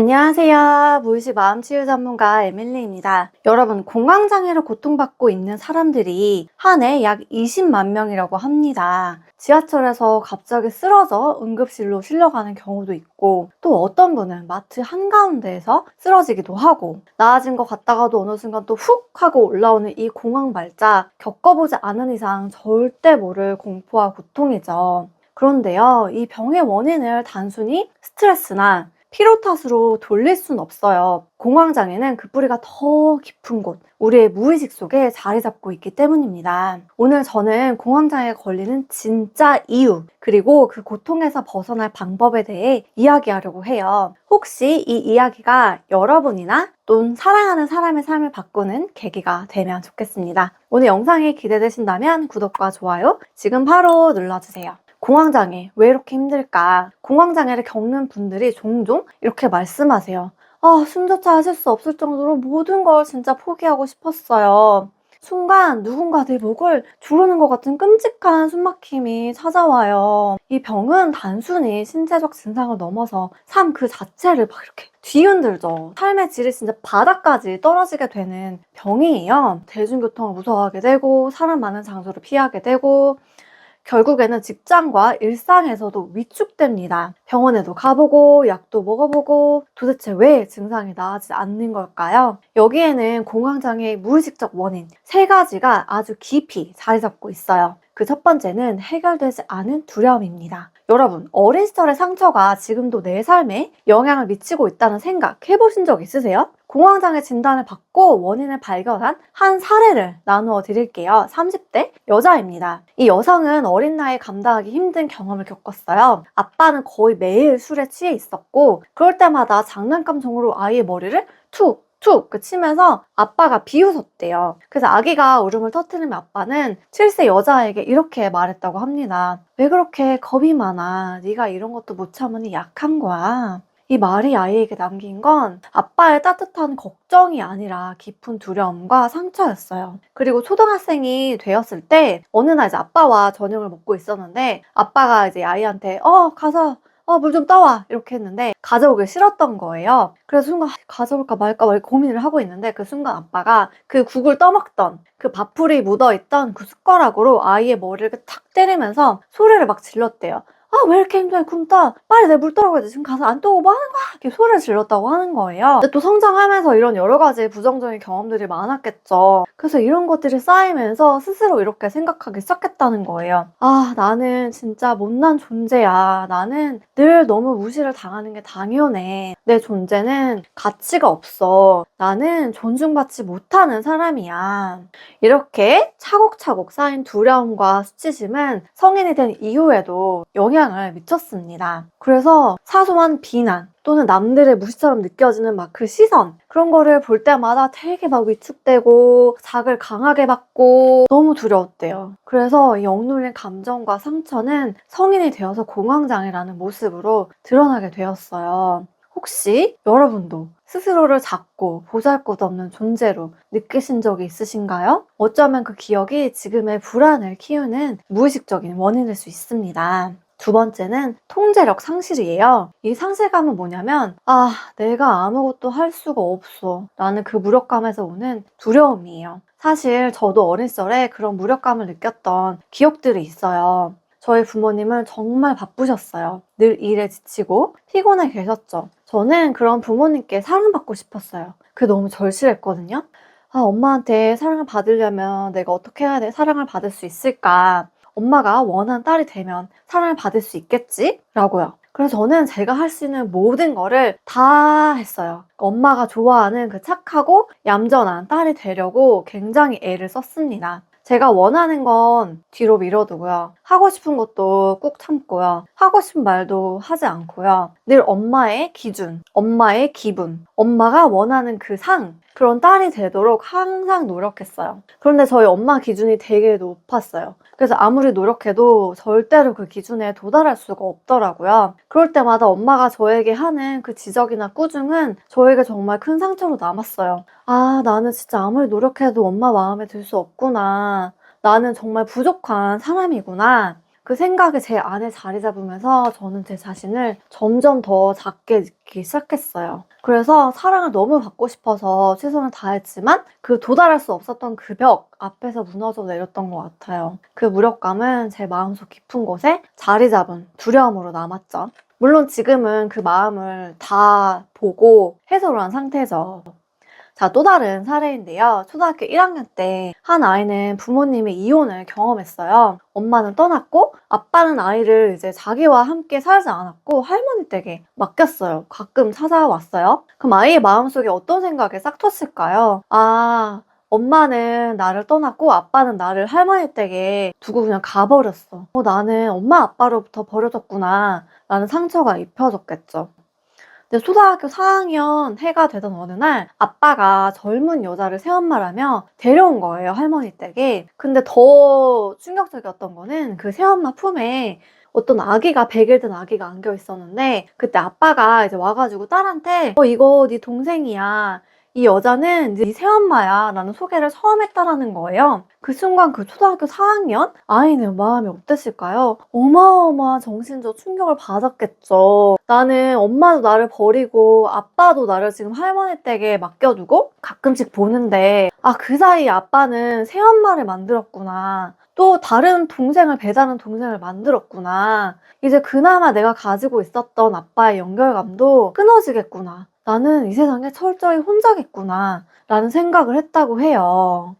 안녕하세요. 무의식 마음치유 전문가 에밀리입니다. 여러분, 공황장애로 고통받고 있는 사람들이 한 해 약 20만 명이라고 합니다. 지하철에서 갑자기 쓰러져 응급실로 실려가는 경우도 있고, 또 어떤 분은 마트 한가운데에서 쓰러지기도 하고, 나아진 것 같다가도 어느 순간 또 훅 하고 올라오는 이 공황 발작, 겪어보지 않은 이상 절대 모를 공포와 고통이죠. 그런데요, 이 병의 원인을 단순히 스트레스나 피로 탓으로 돌릴 순 없어요. 공황장애는 그 뿌리가 더 깊은 곳, 우리의 무의식 속에 자리 잡고 있기 때문입니다. 오늘 저는 공황장애에 걸리는 진짜 이유, 그리고 그 고통에서 벗어날 방법에 대해 이야기하려고 해요. 혹시 이 이야기가 여러분이나 또는 사랑하는 사람의 삶을 바꾸는 계기가 되면 좋겠습니다. 오늘 영상이 기대되신다면 구독과 좋아요 지금 바로 눌러주세요. 공황장애, 왜 이렇게 힘들까? 공황장애를 겪는 분들이 종종 이렇게 말씀하세요. 숨조차 하실 수 없을 정도로 모든 걸 진짜 포기하고 싶었어요. 순간 누군가 내 목을 조르는 것 같은 끔찍한 숨막힘이 찾아와요. 이 병은 단순히 신체적 증상을 넘어서 삶 그 자체를 막 이렇게 뒤흔들죠. 삶의 질이 진짜 바닥까지 떨어지게 되는 병이에요. 대중교통을 무서워하게 되고, 사람 많은 장소를 피하게 되고, 결국에는 직장과 일상에서도 위축됩니다. 병원에도 가보고 약도 먹어보고 도대체 왜 증상이 나아지지 않는 걸까요? 여기에는 공황장애의 무의식적 원인 3가지가 아주 깊이 자리 잡고 있어요. 그 첫 번째는 해결되지 않은 두려움입니다. 여러분, 어린 시절의 상처가 지금도 내 삶에 영향을 미치고 있다는 생각 해보신 적 있으세요? 공황장애 진단을 받고 원인을 발견한 한 사례를 나누어 드릴게요. 30대 여자입니다. 이 여성은 어린 나이에 감당하기 힘든 경험을 겪었어요. 아빠는 거의 매일 술에 취해 있었고, 그럴 때마다 장난감 종으로 아이의 머리를 툭 치면서 아빠가 비웃었대요. 그래서 아기가 울음을 터뜨리면 아빠는 7세 여자에게 이렇게 말했다고 합니다. 왜 그렇게 겁이 많아? 네가 이런 것도 못 참으니 약한 거야. 이 말이 아이에게 남긴 건 아빠의 따뜻한 걱정이 아니라 깊은 두려움과 상처였어요. 그리고 초등학생이 되었을 때 어느 날 이제 아빠와 저녁을 먹고 있었는데, 아빠가 이제 아이한테 가서 물 좀 떠와 이렇게 했는데 가져오기 싫었던 거예요. 그래서 순간 가져올까 말까 막 고민을 하고 있는데, 그 순간 아빠가 그 국을 떠먹던 그 밥풀이 묻어있던 그 숟가락으로 아이의 머리를 탁 때리면서 소리를 막 질렀대요. 왜 이렇게 힘들어 굶다, 빨리 내 물 떠라고 해야지, 지금 가서 안 떠고 뭐 하는 거야, 이렇게 소리를 질렀다고 하는 거예요. 근데 또 성장하면서 이런 여러 가지 부정적인 경험들이 많았겠죠. 그래서 이런 것들이 쌓이면서 스스로 이렇게 생각하기 시작했다는 거예요. 나는 진짜 못난 존재야. 나는 늘 너무 무시를 당하는 게 당연해. 내 존재는 가치가 없어. 나는 존중받지 못하는 사람이야. 이렇게 차곡차곡 쌓인 두려움과 수치심은 성인이 된 이후에도 영향을 미쳤습니다. 그래서 사소한 비난 또는 남들의 무시처럼 느껴지는 막 그 시선, 그런 거를 볼 때마다 되게 막 위축되고 자극을 강하게 받고 너무 두려웠대요. 그래서 이 억눌린 감정과 상처는 성인이 되어서 공황장애라는 모습으로 드러나게 되었어요. 혹시 여러분도 스스로를 작고 보잘것없는 존재로 느끼신 적이 있으신가요? 어쩌면 그 기억이 지금의 불안을 키우는 무의식적인 원인일 수 있습니다. 두 번째는 통제력 상실이에요. 이 상실감은 뭐냐면, 내가 아무것도 할 수가 없어 라는 그 무력감에서 오는 두려움이에요. 사실 저도 어린 시절에 그런 무력감을 느꼈던 기억들이 있어요. 저희 부모님은 정말 바쁘셨어요. 늘 일에 지치고 피곤해 계셨죠. 저는 그런 부모님께 사랑받고 싶었어요. 그게 너무 절실했거든요. 엄마한테 사랑을 받으려면 내가 어떻게 해야 돼? 사랑을 받을 수 있을까? 엄마가 원하는 딸이 되면 사랑을 받을 수 있겠지? 라고요. 그래서 저는 제가 할 수 있는 모든 거를 다 했어요. 엄마가 좋아하는 그 착하고 얌전한 딸이 되려고 굉장히 애를 썼습니다. 제가 원하는 건 뒤로 밀어두고요. 하고 싶은 것도 꾹 참고요. 하고 싶은 말도 하지 않고요. 늘 엄마의 기준, 엄마의 기분, 엄마가 원하는 그 그런 딸이 되도록 항상 노력했어요. 그런데 저희 엄마 기준이 되게 높았어요. 그래서 아무리 노력해도 절대로 그 기준에 도달할 수가 없더라고요. 그럴 때마다 엄마가 저에게 하는 그 지적이나 꾸중은 저에게 정말 큰 상처로 남았어요. 나는 진짜 아무리 노력해도 엄마 마음에 들 수 없구나. 나는 정말 부족한 사람이구나. 그 생각이 제 안에 자리 잡으면서 저는 제 자신을 점점 더 작게 느끼기 시작했어요. 그래서 사랑을 너무 받고 싶어서 최선을 다했지만 그 도달할 수 없었던 그 벽 앞에서 무너져 내렸던 것 같아요. 그 무력감은 제 마음속 깊은 곳에 자리 잡은 두려움으로 남았죠. 물론 지금은 그 마음을 다 보고 해소를 한 상태죠. 자, 또 다른 사례인데요. 초등학교 1학년 때 한 아이는 부모님의 이혼을 경험했어요. 엄마는 떠났고 아빠는 아이를 이제 자기와 함께 살지 않았고 할머니 댁에 맡겼어요. 가끔 찾아왔어요. 그럼 아이의 마음속에 어떤 생각이 싹 텄을까요? 아, 엄마는 나를 떠났고 아빠는 나를 할머니 댁에 두고 그냥 가버렸어. 나는 엄마 아빠로부터 버려졌구나 라는 상처가 입혀졌겠죠. 근데 초등학교 4학년 해가 되던 어느 날 아빠가 젊은 여자를 새엄마라며 데려온 거예요, 할머니 댁에. 근데 더 충격적이었던 거는 그 새엄마 품에 어떤 아기가 100일 된 아기가 안겨 있었는데 그때 아빠가 이제 와가지고 딸한테 이거 네 동생이야. 이 여자는 네 새엄마야 라는 소개를 처음 했다라는 거예요. 그 순간 그 초등학교 4학년 아이는 마음이 어땠을까요? 어마어마한 정신적 충격을 받았겠죠. 나는 엄마도 나를 버리고 아빠도 나를 지금 할머니 댁에 맡겨두고 가끔씩 보는데 그 사이에 아빠는 새엄마를 만들었구나. 또 다른 동생을 배다른 동생을 만들었구나. 이제 그나마 내가 가지고 있었던 아빠의 연결감도 끊어지겠구나. 나는 이 세상에 철저히 혼자겠구나 라는 생각을 했다고 해요.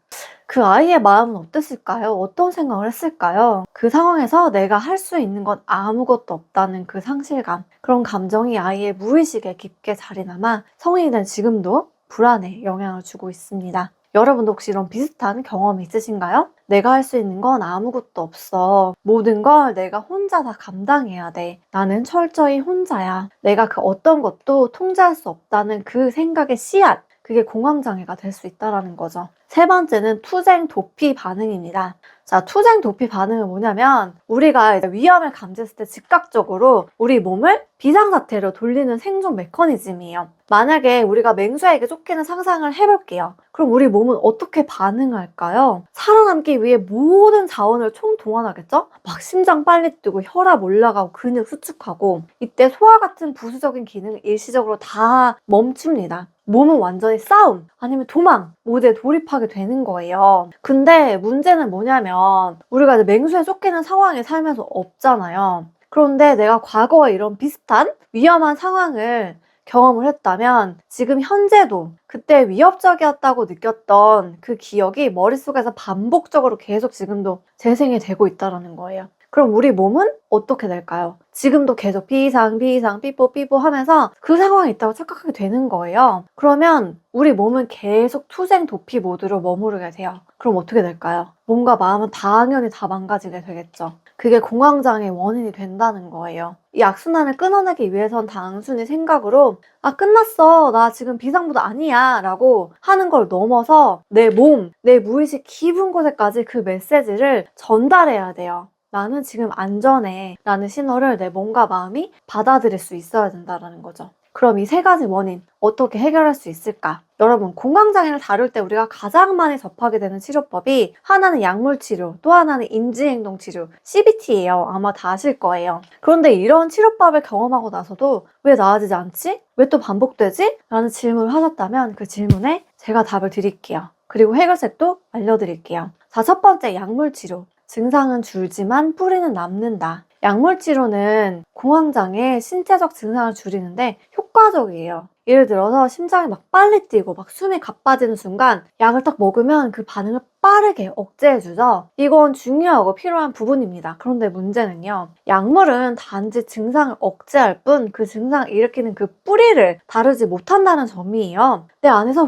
그 아이의 마음은 어땠을까요? 어떤 생각을 했을까요? 그 상황에서 내가 할 수 있는 건 아무것도 없다는 그 상실감, 그런 감정이 아이의 무의식에 깊게 자리 남아 성인이 된 지금도 불안에 영향을 주고 있습니다. 여러분도 혹시 이런 비슷한 경험이 있으신가요? 내가 할 수 있는 건 아무것도 없어. 모든 걸 내가 혼자 다 감당해야 돼. 나는 철저히 혼자야. 내가 그 어떤 것도 통제할 수 없다는 그 생각의 씨앗. 그게 공황장애가 될 수 있다는 거죠. 세 번째는 투쟁 도피 반응입니다. 자, 투쟁 도피 반응은 뭐냐면 우리가 이제 위험을 감지했을 때 즉각적으로 우리 몸을 비상사태로 돌리는 생존 메커니즘이에요. 만약에 우리가 맹수에게 쫓기는 상상을 해볼게요. 그럼 우리 몸은 어떻게 반응할까요? 살아남기 위해 모든 자원을 총동원하겠죠? 막 심장 빨리 뛰고 혈압 올라가고 근육 수축하고 이때 소화 같은 부수적인 기능을 일시적으로 다 멈춥니다. 몸은 완전히 싸움 아니면 도망 모드에 돌입하게 되는 거예요. 근데 문제는 뭐냐면 우리가 이제 맹수에 쫓기는 상황이 살면서 없잖아요. 그런데 내가 과거에 이런 비슷한 위험한 상황을 경험을 했다면 지금 현재도 그때 위협적이었다고 느꼈던 그 기억이 머릿속에서 반복적으로 계속 지금도 재생이 되고 있다는 거예요. 그럼 우리 몸은 어떻게 될까요? 지금도 계속 비상, 삐뽀, 삐뽀 하면서 그 상황이 있다고 착각하게 되는 거예요. 그러면 우리 몸은 계속 투쟁 도피 모드로 머무르게 돼요. 그럼 어떻게 될까요? 몸과 마음은 당연히 다 망가지게 되겠죠. 그게 공황장애의 원인이 된다는 거예요. 이 악순환을 끊어내기 위해선 단순히 생각으로 끝났어. 나 지금 비상모드 아니야. 라고 하는 걸 넘어서 내 몸, 내 무의식 깊은 곳에까지 그 메시지를 전달해야 돼요. 나는 지금 안전해 라는 신호를 내 몸과 마음이 받아들일 수 있어야 된다는 거죠. 그럼 이 세 가지 원인 어떻게 해결할 수 있을까? 여러분, 공황장애를 다룰 때 우리가 가장 많이 접하게 되는 치료법이 하나는 약물치료, 또 하나는 인지행동치료, CBT예요. 아마 다 아실 거예요. 그런데 이런 치료법을 경험하고 나서도 왜 나아지지 않지? 왜 또 반복되지? 라는 질문을 하셨다면 그 질문에 제가 답을 드릴게요. 그리고 해결책도 알려드릴게요. 자, 첫 번째 약물치료. 증상은 줄지만 뿌리는 남는다. 약물치료는 공황장애 신체적 증상을 줄이는데 효과적이에요. 예를 들어서 심장이 막 빨리 뛰고 막 숨이 가빠지는 순간 약을 딱 먹으면 그 반응을 빠르게 억제해주죠. 이건 중요하고 필요한 부분입니다. 그런데 문제는요. 약물은 단지 증상을 억제할 뿐 그 증상을 일으키는 그 뿌리를 다루지 못한다는 점이에요. 내 안에서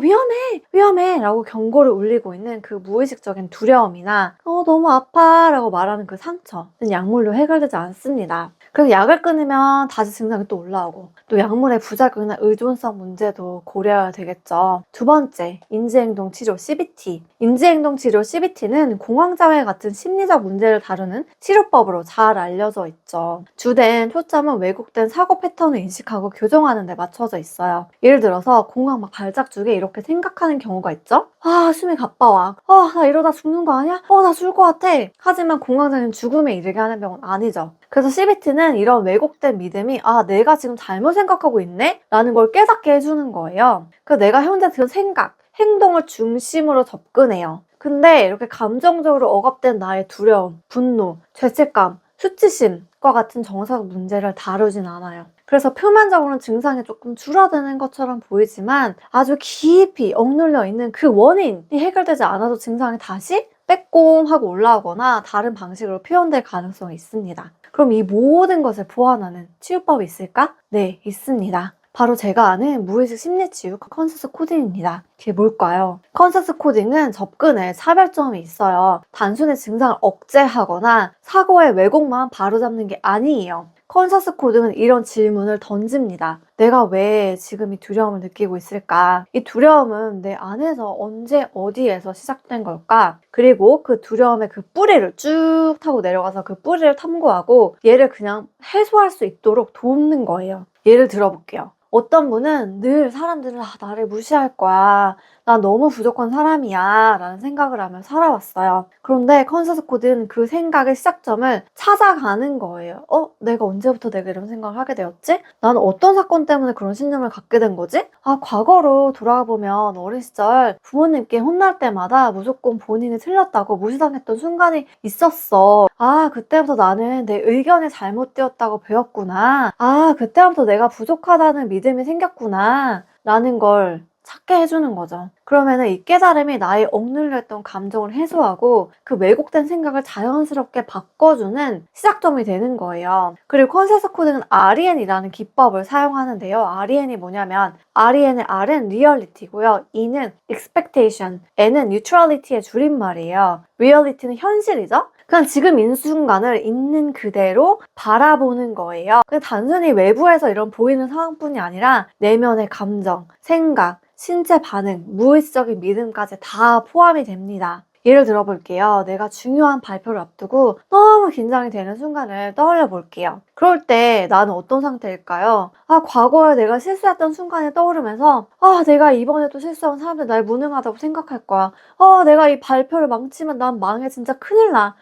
위험해 라고 경고를 울리고 있는 그 무의식적인 두려움이나 너무 아파 라고 말하는 그 상처는 약물로 해결되지 않습니다. 그래서 약을 끊으면 다시 증상이 또 올라오고 또 약물의 부작용이나 의존성 문제도 고려해야 되겠죠. 두 번째, 인지행동치료 CBT. 인지행동치료 CBT는 공황장애 같은 심리적 문제를 다루는 치료법으로 잘 알려져 있죠. 주된 초점은 왜곡된 사고 패턴을 인식하고 교정하는 데 맞춰져 있어요. 예를 들어서 공황 막 발작 중에 이렇게 생각하는 경우가 있죠. 아, 숨이 가빠와. 나 이러다 죽는 거 아니야? 나 죽을 것 같아. 하지만 공황장애는 죽음에 이르게 하는 병은 아니죠. 그래서 CBT는 이런 왜곡된 믿음이 내가 지금 잘못 생각하고 있네? 라는 걸 깨닫게 해주는 거예요. 그래서 내가 현재 든 생각, 행동을 중심으로 접근해요. 근데 이렇게 감정적으로 억압된 나의 두려움, 분노, 죄책감, 수치심과 같은 정서적 문제를 다루진 않아요. 그래서 표면적으로는 증상이 조금 줄어드는 것처럼 보이지만 아주 깊이 억눌려 있는 그 원인이 해결되지 않아도 증상이 다시 빼꼼하고 올라오거나 다른 방식으로 표현될 가능성이 있습니다. 그럼 이 모든 것을 보완하는 치유법이 있을까? 네, 있습니다. 바로 제가 아는 무의식 심리치유 컨서스 코딩입니다. 그게 뭘까요? 컨서스 코딩은 접근에 차별점이 있어요. 단순히 증상을 억제하거나 사고의 왜곡만 바로잡는 게 아니에요. 컨서스 코딩은 이런 질문을 던집니다. 내가 왜 지금 이 두려움을 느끼고 있을까? 이 두려움은 내 안에서 언제 어디에서 시작된 걸까? 그리고 그 두려움의 그 뿌리를 쭉 타고 내려가서 그 뿌리를 탐구하고 얘를 그냥 해소할 수 있도록 돕는 거예요. 예를 들어볼게요. 어떤 분은 늘 사람들은 나를 무시할 거야. 나 너무 부족한 사람이야 라는 생각을 하며 살아왔어요. 그런데 컨서스 코드는 그 생각의 시작점을 찾아가는 거예요. 내가 언제부터 내가 이런 생각을 하게 되었지? 나는 어떤 사건 때문에 그런 신념을 갖게 된 거지? 과거로 돌아가 보면 어린 시절 부모님께 혼날 때마다 무조건 본인이 틀렸다고 무시당했던 순간이 있었어. 그때부터 나는 내 의견이 잘못되었다고 배웠구나. 그때부터 내가 부족하다는 믿음이 생겼구나 라는 걸 찾게 해주는 거죠. 그러면은 이 깨달음이 나의 억눌렸던 감정을 해소하고 그 왜곡된 생각을 자연스럽게 바꿔주는 시작점이 되는 거예요. 그리고 컨센서스 코딩은 REN이라는 기법을 사용하는데요. REN이 뭐냐면 REN의 R은 리얼리티고요. E는 expectation, N은 neutrality의 줄임말이에요. 리얼리티는 현실이죠. 그냥 지금 이 순간을 있는 그대로 바라보는 거예요. 단순히 외부에서 이런 보이는 상황뿐이 아니라 내면의 감정, 생각, 신체 반응, 무의식적인 믿음까지 다 포함이 됩니다. 예를 들어볼게요. 내가 중요한 발표를 앞두고 너무 긴장이 되는 순간을 떠올려 볼게요. 그럴 때 나는 어떤 상태일까요? 과거에 내가 실수했던 순간이 떠오르면서 내가 이번에 또 실수하면 사람들이 날 무능하다고 생각할 거야. 내가 이 발표를 망치면 난 망해. 진짜 큰일 나.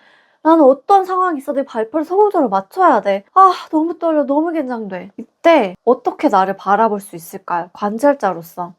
나는 어떤 상황이 있어도 이 발표를 성공적으로 맞춰야 돼. 너무 떨려. 너무 긴장돼. 이때 어떻게 나를 바라볼 수 있을까요? 관찰자로서.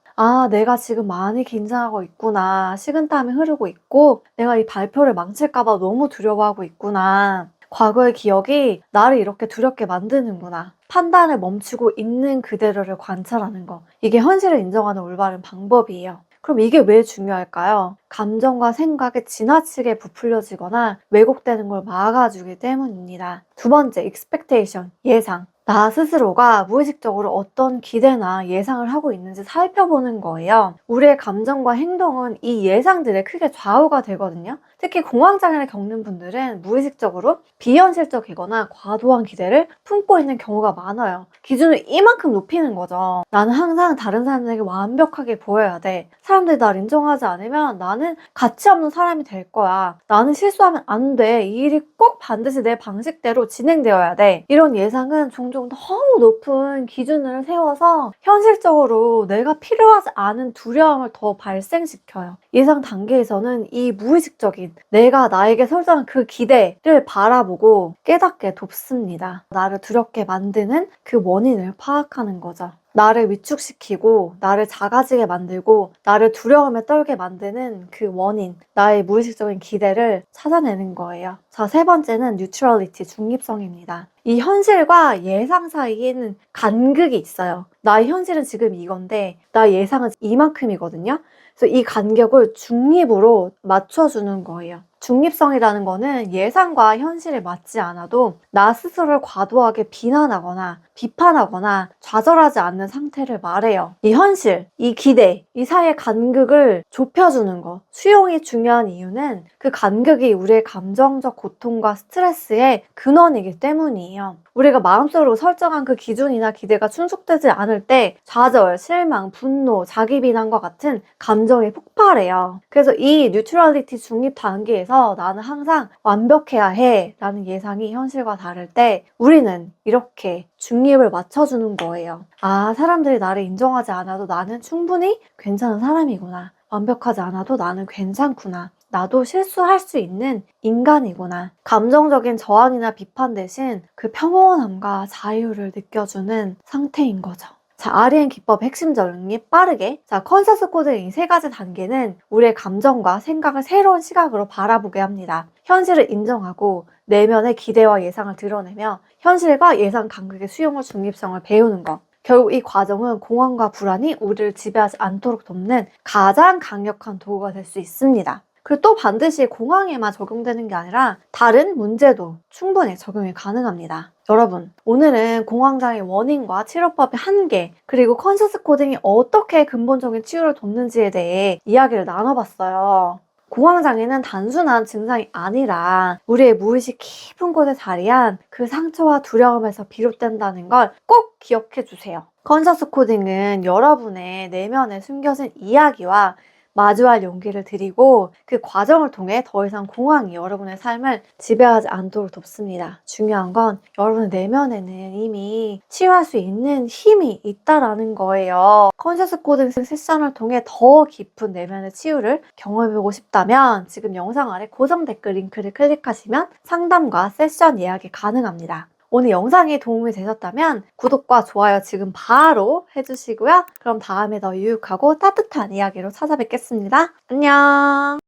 내가 지금 많이 긴장하고 있구나. 식은땀이 흐르고 있고 내가 이 발표를 망칠까 봐 너무 두려워하고 있구나. 과거의 기억이 나를 이렇게 두렵게 만드는구나. 판단을 멈추고 있는 그대로를 관찰하는 거. 이게 현실을 인정하는 올바른 방법이에요. 그럼 이게 왜 중요할까요? 감정과 생각에 지나치게 부풀려지거나 왜곡되는 걸 막아주기 때문입니다. 두 번째, expectation, 예상. 나 스스로가 무의식적으로 어떤 기대나 예상을 하고 있는지 살펴보는 거예요. 우리의 감정과 행동은 이 예상들에 크게 좌우가 되거든요. 특히 공황장애를 겪는 분들은 무의식적으로 비현실적이거나 과도한 기대를 품고 있는 경우가 많아요. 기준을 이만큼 높이는 거죠. 나는 항상 다른 사람들에게 완벽하게 보여야 돼. 사람들이 날 인정하지 않으면 나는 가치 없는 사람이 될 거야. 나는 실수하면 안 돼. 이 일이 꼭 반드시 내 방식대로 진행되어야 돼. 이런 예상은 종종 너무 높은 기준을 세워서 현실적으로 내가 필요하지 않은 두려움을 더 발생시켜요. 예상 단계에서는 이 무의식적인 내가 나에게 설정한 그 기대를 바라보고 깨닫게 돕습니다. 나를 두렵게 만드는 그 원인을 파악하는 거죠. 나를 위축시키고 나를 작아지게 만들고 나를 두려움에 떨게 만드는 그 원인, 나의 무의식적인 기대를 찾아내는 거예요. 자, 세 번째는 neutrality, 중립성입니다. 이 현실과 예상 사이에는 간극이 있어요. 나의 현실은 지금 이건데 나의 예상은 이만큼이거든요. 그래서 이 간격을 중립으로 맞춰주는 거예요. 중립성이라는 거는 예상과 현실에 맞지 않아도 나 스스로를 과도하게 비난하거나 비판하거나 좌절하지 않는 상태를 말해요. 이 현실, 이 기대, 이 사이의 간극을 좁혀주는 거. 수용이 중요한 이유는 그 간극이 우리의 감정적 고통과 스트레스의 근원이기 때문이에요. 우리가 마음속으로 설정한 그 기준이나 기대가 충족되지 않을 때 좌절, 실망, 분노, 자기 비난과 같은 감정이 폭발해요. 그래서 이 뉴트럴리티 중립 단계에서 나는 항상 완벽해야 해 라는 예상이 현실과 다를 때 우리는 이렇게 중립을 맞춰주는 거예요. 아, 사람들이 나를 인정하지 않아도 나는 충분히 괜찮은 사람이구나. 완벽하지 않아도 나는 괜찮구나. 나도 실수할 수 있는 인간이구나. 감정적인 저항이나 비판 대신 그 평온함과 자유를 느껴주는 상태인 거죠. 자, REM 기법의 핵심 정리 빠르게. 자, 컨셔스 코드의 이 세 가지 단계는 우리의 감정과 생각을 새로운 시각으로 바라보게 합니다. 현실을 인정하고 내면의 기대와 예상을 드러내며 현실과 예상 간극의 수용과 중립성을 배우는 것. 결국 이 과정은 공허함과 불안이 우리를 지배하지 않도록 돕는 가장 강력한 도구가 될 수 있습니다. 그리고 또 반드시 공황에만 적용되는 게 아니라 다른 문제도 충분히 적용이 가능합니다. 여러분, 오늘은 공황장애 원인과 치료법의 한계, 그리고 컨셔스 코딩이 어떻게 근본적인 치유를 돕는지에 대해 이야기를 나눠봤어요. 공황장애는 단순한 증상이 아니라 우리의 무의식 깊은 곳에 자리한 그 상처와 두려움에서 비롯된다는 걸 꼭 기억해 주세요. 컨셔스 코딩은 여러분의 내면에 숨겨진 이야기와 마주할 용기를 드리고 그 과정을 통해 더 이상 공황이 여러분의 삶을 지배하지 않도록 돕습니다. 중요한 건 여러분의 내면에는 이미 치유할 수 있는 힘이 있다라는 거예요. 컨셔스 코딩 세션을 통해 더 깊은 내면의 치유를 경험해보고 싶다면 지금 영상 아래 고정 댓글 링크를 클릭하시면 상담과 세션 예약이 가능합니다. 오늘 영상이 도움이 되셨다면 구독과 좋아요 지금 바로 해주시고요. 그럼 다음에 더 유익하고 따뜻한 이야기로 찾아뵙겠습니다. 안녕!